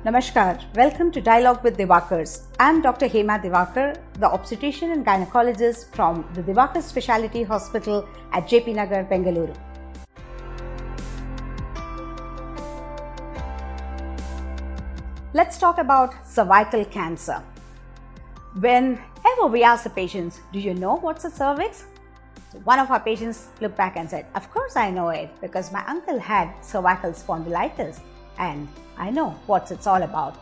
Namaskar, welcome to Dialogue with Divakars. I am Dr. Hema Divakar, the obstetrician and gynecologist from the Divakar Specialty Hospital at JP Nagar, Bengaluru. Let's talk about cervical cancer. Whenever we ask the patients, do you know what's a cervix? So one of our patients looked back and said, of course I know it because my uncle had cervical spondylitis and I know what it's all about.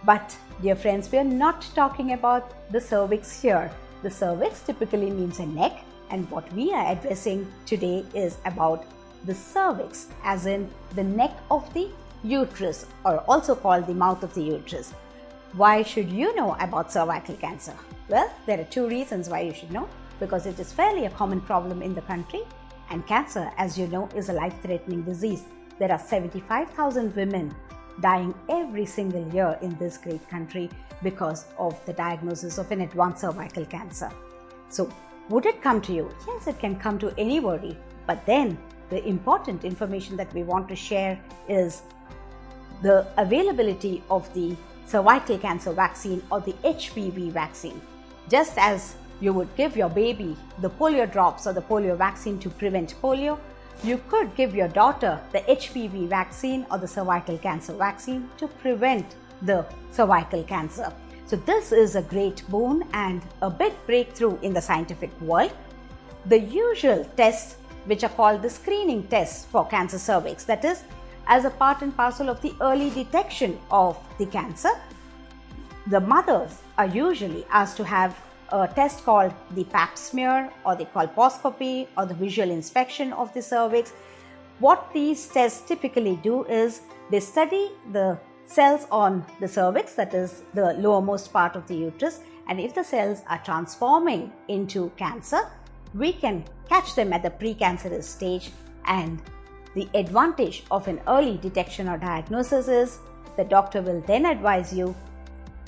But dear friends, we are not talking about the cervix here. The cervix typically means a neck, and what we are addressing today is about the cervix, as in the neck of the uterus, or also called the mouth of the uterus. Why should you know about cervical cancer? Well, there are two reasons why you should know. Because it is fairly a common problem in the country, and cancer, as you know, is a life-threatening disease. There are 75,000 women dying every single year in this great country because of the diagnosis of an advanced cervical cancer. So, would it come to you? Yes, it can come to anybody. But then, the important information that we want to share is the availability of the cervical cancer vaccine or the HPV vaccine. Just as you would give your baby the polio drops or the polio vaccine to prevent polio, you could give your daughter the HPV vaccine or the cervical cancer vaccine to prevent the cervical cancer. So this is a great boon and a big breakthrough in the scientific world. The usual tests, which are called the screening tests for cancer cervix, that is, as a part and parcel of the early detection of the cancer, the mothers are usually asked to have a test called the pap smear or the colposcopy or the visual inspection of the cervix. What these tests typically do is they study the cells on the cervix, that is the lowermost part of the uterus, and if the cells are transforming into cancer, we can catch them at the precancerous stage. And the advantage of an early detection or diagnosis is the doctor will then advise you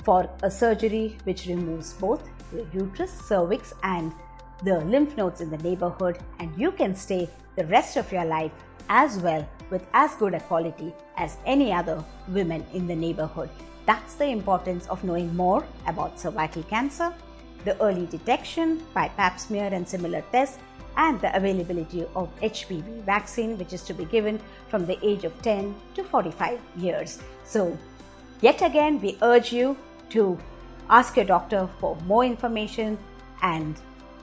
for a surgery which removes both the uterus, cervix and the lymph nodes in the neighborhood, and you can stay the rest of your life as well with as good a quality as any other women in the neighborhood. That's the importance of knowing more about cervical cancer, the early detection by pap smear and similar tests, and the availability of HPV vaccine, which is to be given from the age of 10 to 45 years. So, yet again, we urge you to ask your doctor for more information and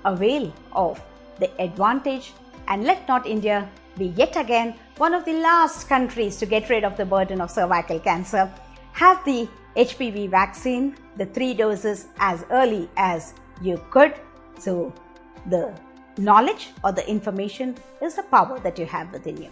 avail of the advantage, and let not India be yet again one of the last countries to get rid of the burden of cervical cancer. Have the HPV vaccine, the 3 doses, as early as you could. So the knowledge or the information is the power that you have within you.